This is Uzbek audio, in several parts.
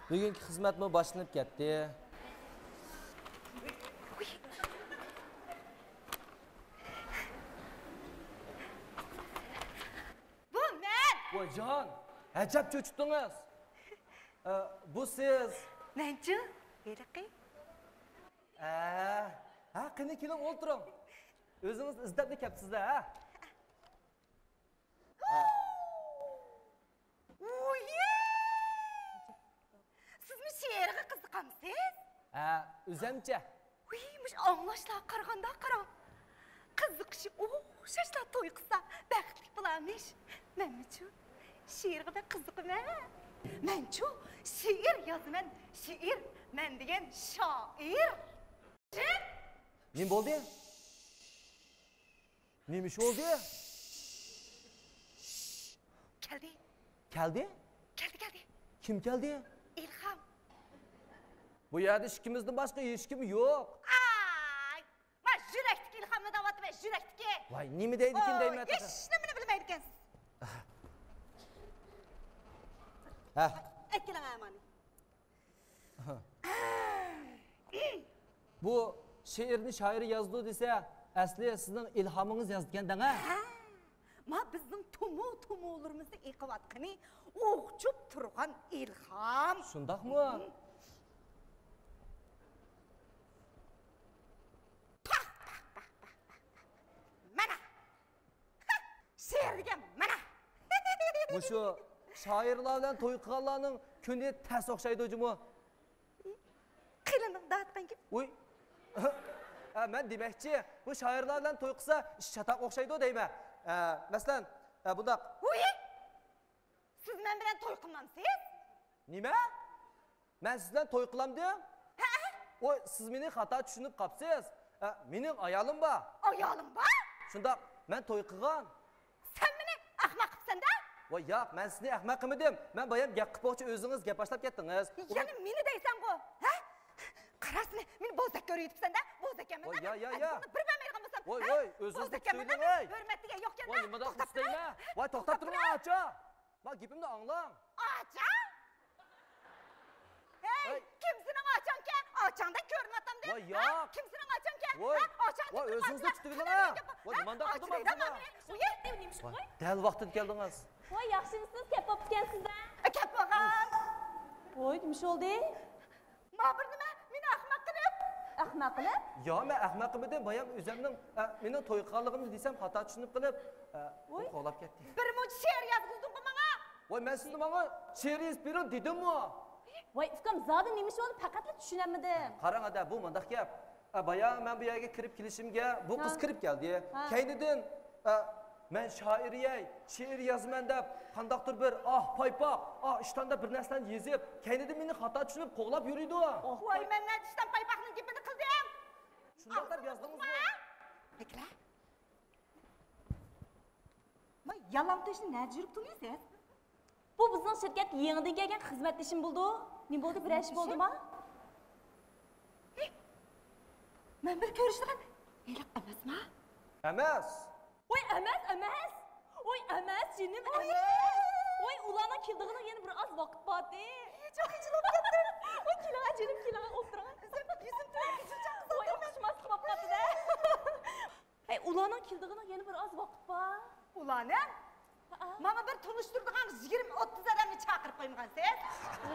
Bugungi xizmatmi boshlanib ketdi. Bu men. Voyjon, ajab cho'chitdingiz. Bu siz. Menchi, beriqi. Ha, qani keling o'tiring. O'zingiz izdab kelibsiz-da, ha? Sizmi she'rga qiziqamsiz? O'zimcha. Uymuş anlaşlar qaraganda qara. Qiziqishi o'xshashlar to'y qilsa baxtli bo'larmish. Menchi she'rga da qiziqman. Menchi she'r yozaman, she'r men degan shoir. Nima bo'ldi? Nima ish bo'ldi? Keldi. Keldi? Keldi. Kim keldi? İlham. Bu yerda ikkimizdan boshqa hech kim yo'q. Ay! Men yurakdagi ilhomni da'vatman, yurakdagi. Voy, nima deydi ekan deyman. Hech nimani bilmaydi ekansiz. Ha. Aytganing amani. Bu she'rni shoir yozdi desa, asli sizning ilhomingiz yozgan-da, ha? Ma bizning tumu-tumularimizni eqiyotgani o'qchib turgan ilhom. Shundaqmi? Mana. She'rga mana. Bu shu shoirlar bilan to'y qilganlarning kuni tas o'xshaydi o'jimi? Qilinim da'vatganga. Uy. Men demakchi, bu shoirlar bilan to'y qilsa shataq o'xshaydi deyman. Masalan, bundaq. Uy! Siz men bilan to'y qilmamsiz? Nima? Men siz bilan to'y qilamdim? Oy, siz meni xato tushunib qopsiz. Mening ayolim bor. Ayolim bor? Shundaq, men to'y qilgan. Sen meni ahmoq qilsan-da? Voy, yo'q, men sizni ahmoq qilmadim. Men boyam gap qilmoqchi o'zingiz gaplashib ketdingiz. Yana meni deysan-ku, ha? Qarasini, meni bo'zak ko'ryapsan-da? Bo'zakman. Voy, yo. Bir bermaydigan bo'lsam. Voy, o'zingiz tushunding, voy. Hurmatiga yo'qkan-da. Voy, nima deyapsizmi? Voy, to'xtab turing, acha. Men gapimni anglang. Acha? Hey, kimsining achanka? Achangda ko'rinatamda. Voy, yo'q. Kimsining achanka? Voy, achangda. voy, o'zingizni tutdinglar. Voy, nimanda qildingiz? Voy, dal vaqtida keldingiz. Voy, yaxshimisiz? Kep bo'ptikansizda? Kep bo'lgan. Voy, nima bo'ldi? Ma bir nima? Meni ahmoq qilib. Ahmoq qilib? Yo'q, men ahmoq qilmadim. Boyam o'zimning mening to'y qilganligimni desam xato tushunib qilib, qo'lab ketdi. Bir muncha she'r yozg'izding-ku menga. Voy, men sizga menga she'r yozib bering dedim-mi? Voy, ukam, zodi nima bo'ldi? Faqatla tushunamadim. Qarang-da, bu mundaq gap. Boya men bu yerga kirib kelishimga bu qiz kirib keldi. Keynidan men shoiriyay, she'r yozaman deb qandaqdir bir paypoq, ishtonda bir narsani yezib, keynidan meni xato tushunib qo'g'lab yuriydi. Voy, men ishton paypoqning gapini qildim. Shundaqlar yozdingizmi? Bekla. Men yalan to'shni nima yurib turmaysiz? Bu bizning shirkat yangidan kelgan xizmatdashim bo'ldi. Nima bo'ldi? Bir ish bo'ldimi? Men bir ko'rishgan elak emasmi? Emas. Voy, emas. Voy, emas, jinim emas. Voy, ularning keldig'iga yana bir oz vaqt bordi. Çok içilib ketdim. Voy, kelaga jinim, kelaga o'tirgan. Yüzüm turib ketdi. Voy, o'xshamas qilib qoldi-da. Hey, ularning keldig'iga yana bir oz vaqt bor. Ularni? Mana bir tunishtirdigan 20-30 odamni chaqirib qo'ymagansiz?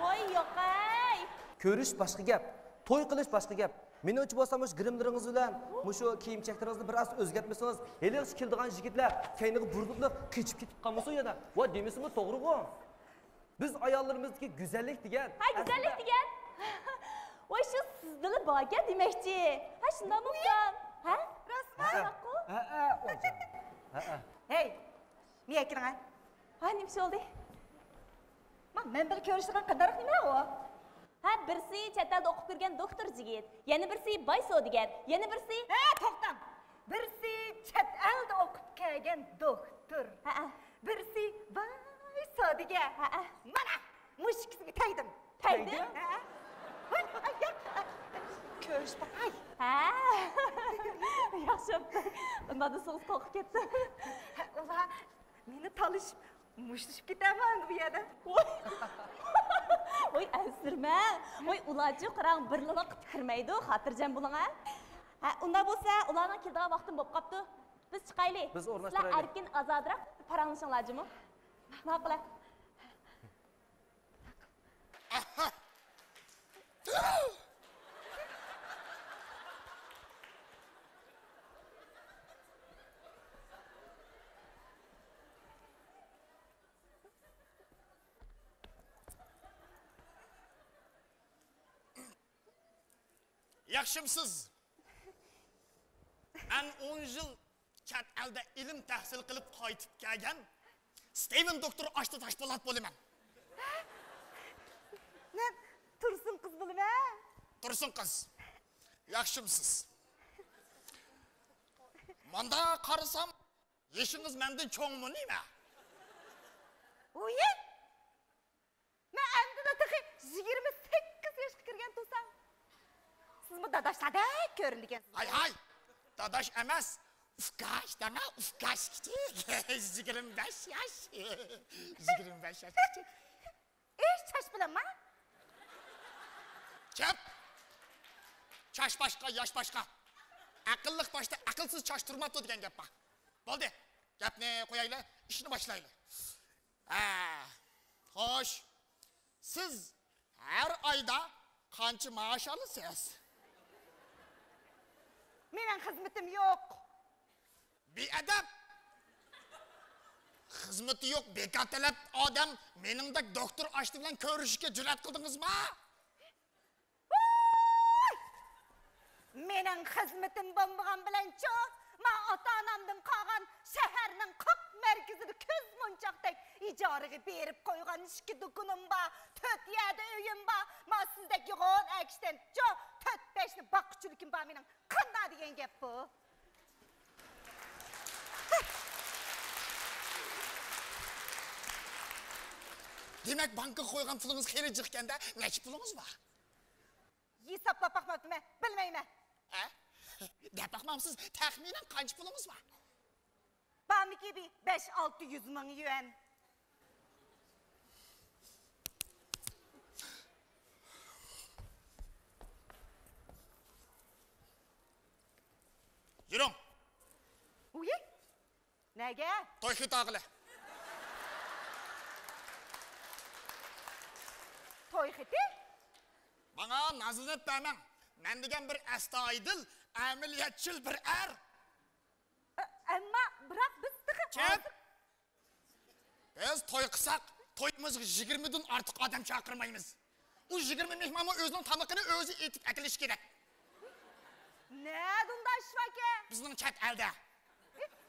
Voy, yo'q-ay. Ko'rish boshqa gap, to'y qilish boshqa gap. Menimcha bo'lsa, mush grimlaringiz bilan, mushu kiyim-chaklaringizni biroz o'zgartmasangiz, heliq keldigan yigitlar keyniga burg'uqliq qechib ketib qolmasa yana. Voy, demasizmi, to'g'ri-ku? Biz ayollarimizdagi go'zallik degan. Ha, go'zallik degan. Voy, shu sizdili borga demakchi. Ha, shundami ukam? Ha? Rasman. Ha. Hey, niye kiran? Ha, nima bo'ldi? Men bir ko'rishgan qadar nima u? Ha, birsi chet elda o'qib turgan doktor yigit, yana birsi boy savdogar, yana birsi to'xtam. Birsi chet elda o'qib kelgan doktor. Birsi boy savdogar. Mana mushukisiga taydim. Taydim? Ko'rish baqay. Ha. Yaxshi. Unda so'z qo'qib ketdi. Ular meni talishib, mushtlashib ketaman bu yerda. Oy, ənsirmə. Oy, ulacı qıraq birlilik kirməydi, xatircəm bulun, ha? Ha, unda bolsa, ularning keldigan vaqtim bo'lib qopti. Biz chiqaylik. Biz o'rnashtiraylik. Sizlar erkin azodroq paranglashinglarmi? Ma'qul. Yaxshimsiz. Men 10 yil chet elda ilm tahsil qilib qaytib kelgan Steven doktor Ashta Tashpo'lat bo'laman. Ne tursun kız bulum ha? Tursun qiz. Yaxshimsiz. Manda qarasam, yeshingiz mendan cho'ngmi nima? Oye? Men endi de tıkı 28 yaşga kirgan tursam. Siz bu dadaşladek göründigensiz. Hay, dadaş emas. Ufkaş deme, ufkaş küçük. 25 yaş. 25 yaş küçük. Hiç çaş bilen ha? Kep. Çaş başka, yaş başka. Akıllık başta, akılsız çaş turmaptı degan gap bor. Bo'ldi. Gapni qo'yaylik, ishni boshlaylik. Xo'sh. Siz her ayda qancha maosh olasiz? Mening xizmatim yo'q. Beadab. Xizmati yo'q, bekatalab odam meningdek doktor Ashta bilan ko'rishishga jur'at qildingizmi? Mening xizmatim bo'lmagan bilanchi, men ota-onamdan qolgan shaharning 40 markazida ko'z monchoqdek ijaraga berib qo'ygan 2 dukunim bor, 4 yerda uyim bor. Men sizdek yo'g'on akishdan 4-5 ni boquvchiligim bor mening. Qanday degan gap bu? Demak, bankka qo'ygan pulingiz xeyri chiqqanda, necha pulingiz bor? Hisoblab baxmabman, bilmayman. Ha? Gap baxmamsiz, taxminan qancha pulingiz bor? Bamiki bir 5-600 ming yuan. Yuring. Uy? Nega? To'y xitog'ili. To'y xiti? Bana nazinet bermem. Men degan bir astoydil, ameliyatchil bir er. Amma biroq biz Kep. Biz to'y qilsak, to'yimizga 20 dan ortiq odam chaqirmaymiz. U 20 mehmonni o'zining tamiqini o'zi etib akilish kerak. Ne dunda ishvaka? Bizning chet elda.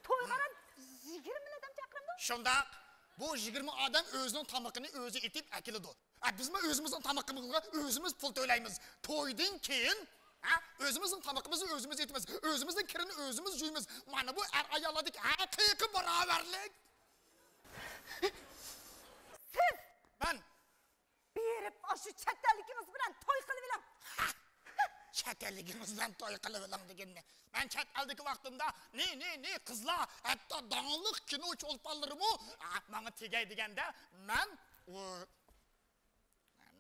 To'yga 20 odam chaqirildi. Shunda bu 20 odam o'zining tamiqini o'zi etib akiladi. Bizmi o'zimizning tamiqimizga o'zimiz pul to'laymiz. To'ydan keyin o'zimizning tamiqimizni o'zimiz etamiz. O'zimizning kirini o'zimiz yuymiz. Mana bu er ayollardagi haqiqiy barobarlik. Siz Ben berib shu chatdaligimiz bilan to'y qilib elam. Chatdaligimizdan to'y qilib elam deganni. Ben chat eldagi vaqtimda ne qizlar, hatto donliq kino cho'lponlarimi menga tegay deganda, men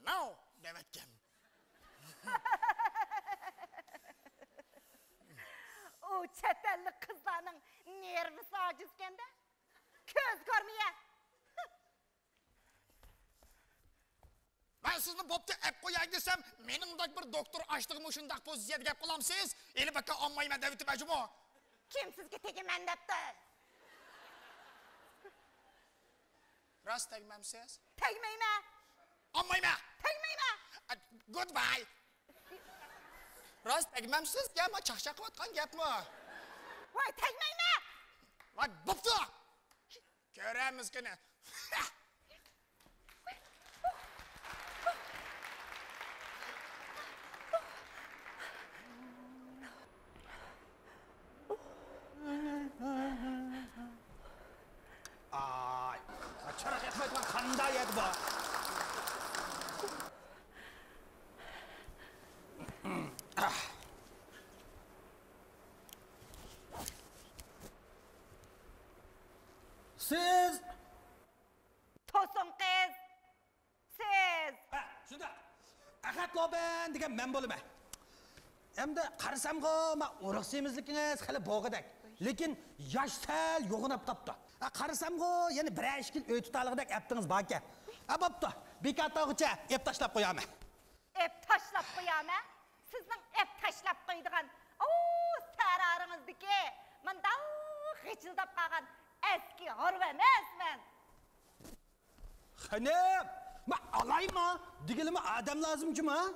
no devatgan. O chatdalik qizlarning nervisi ojizganda ko'z ko'rmaya. Ben sizni bopta ep qo'yay desam, meningdek bir doktor Ashtaga shunday pozitsiyada gap qilamsiz. Eli bakka olmayman deb aytibajmo. Kim sizga tegaman debdi? Rost tegmamsiz? Tegmayman. Olmayman. Tegmayman. Goodbye. Rost tegmamsiz, gapma chaqchaq qilayotgan gapmi? Voy tegmayman. Voy bopta. Ko'ramiz kuni. Çarak etmeden kanda yedi ba. Siz Tosun kız. Siz. Beethoven degan men bo'laman. Endi qarasamg'i, men urug' semizligingiz hali bo'g'idak. Lekin yosh sal yo'g'inib qopti. Qarasamg'i, yana bir ishkil uy tutaligidek aptingiz bor ekan. Bo'pti. Bekatog'icha ep tashlab qo'yaman. Ep tashlab qo'yaman. Sizning ep tashlab qo'ydigan sararınızdaki manda g'ijildab qolgan eski harva emasman. Hanım, ma alayma, digilimi adam lazımcı-mı?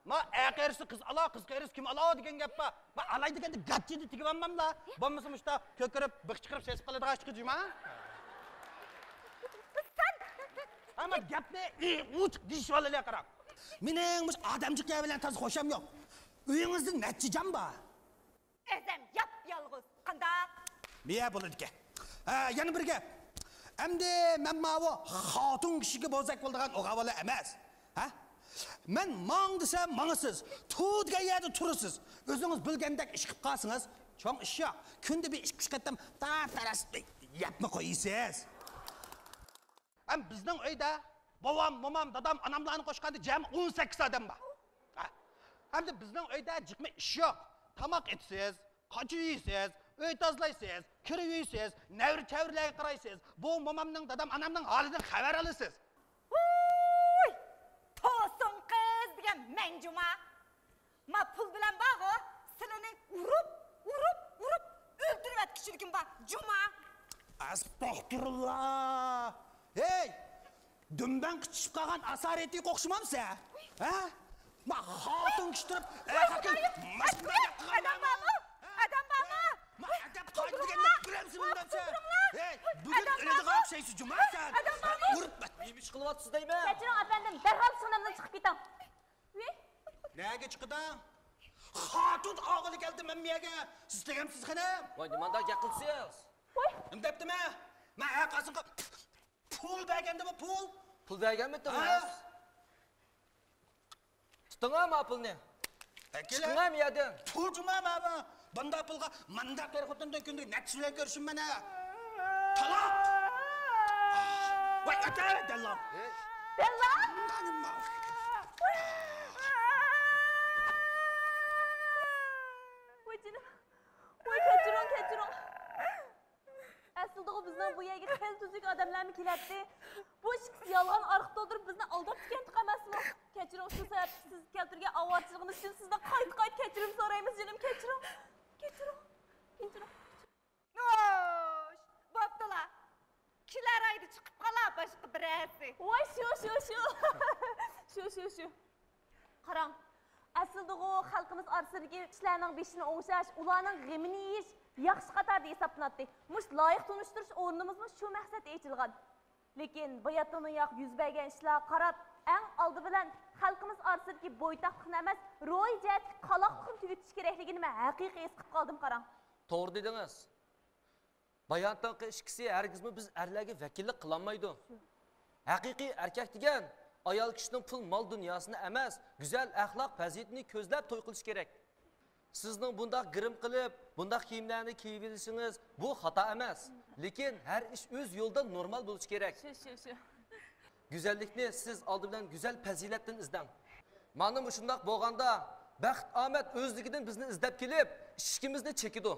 Ma aqerisi qiz ala, qiz qerisi kim ala degan gap bor. Ma alay deganda gatchini tigib olmamla. Bo'lmasa mushta ko'kirib, biq chiqirib ses qiladigan chiqijima. Ama gapni uch dish olalar qarab. Mening mush odamchiq bilan taz xo'sham yo'q. Uyingizda necha jam bor? Özüm yap yalğız. Qandaq? Miya bo'ladi ekan. Yana bir gap. Endi men mavu xotun kishiga bo'zak bo'ladigan o'g'avola emas. Ha? Men mang desam mangsiz, tu degan yerda turasiz. O'zingiz bilgandek ish qilib qolsangiz, cho'ng ish yo'q. Kunda bir ish qilishqatam, taras yapma qo'yisiz. Ham bizning uyda bovam, momam, dadam, anamlarni qo'shganda jami 18 odam bor. Hamda bizning uyda jiqma ish yo'q. Tamaq etsiz, qochib yeysiz, uy tozlaysiz, kir yuysiz, navr-chavrlarga qaraysiz. Bu momamning, dadam, anamning holidan xabar olasiz. Uy! To'sin qiz degan menjuma. Ma pul bilan bog'i, silini urib o'ldirib atkichiligim bor. Juma. Astagfirullah. Hey! Dumdan qichib qolgan asareti qo'qishmamsa? Ha? Ma xotun kishtirib, Adam bormi? Adam bormi? Ma adab qo'ydi deganda bilamsiz bundancha. Hey, bugun o'ladigan o'xshaysiz jumasan. Urib, nima ish qilyapsiz deyman? Kechiring afandim, darhol shinamdan chiqib keting. nega chiqding? Xotun o'g'li keldi men miyaga. Siz degamsiz xanam? Voy, nimada gaqilsiz? Nima debdimi? Men aqasini pul berganda bu pul. Pul berganmidingiz? Tutingmi pulni? Chiqingmi yerdan? Pul jumama bu. Bunda pulga manda qo'rqotindan kunda natchilar ko'rishim mana. Talaq. Voy, ata dallo. Dallo? Voy, kechiring. Aslida bizning bu yerga xil tuzuk odamlarmi keladi? Bu ishni yolg'on orqa to'ldirib bizni aldab ketgan emasmi? Kechiring, shu sabab siz keltirgan avvatchiligimiz uchun sizdan qayt kechirim so'raymiz, jinim, kechiring. Oş! Bo'ptilar. Kilar ayda chiqib qolar boshqa birasi. Voy, shu. Qarang. Aslida o xalqimiz orasidagi ishlarning beshini o'ngshash, ularning g'amini yeyish yaxshi qatorda hisoblanadi. Mush loyiq tunishtirish o'rnimizmi shu maqsad echilgan. Lekin bayatdan yoq yuz bergan ishlar qarab, eng oldi bilan xalqimiz orasidagi bo'ytaqlikni emas, ro'y jihatga qaloqlikni tugutish kerakligini men haqiqiy his qilib qoldim, qarang. To'g'ri dedingiz. Bayontonqi ishkisi hargizmi biz erlarga vakillik qilolmaydi. Haqiqiy erkak degan ayol kishining pul mol dunyosini emas, go'zal axloq fazilatini ko'zlab to'y qilish kerak. Sizning bundoq girim qilib, bundoq kiyimlarni kiyib olishingiz bu xato emas. Lekin har ish o'z yo'lida normal bo'lishi kerak. Shu. Go'zallikni siz oldi bilan go'zal fazilatdan izlang. Mana shundoq bo'lganda baxt omad o'zligidan bizni izlab kelib, ishimizni chekidi.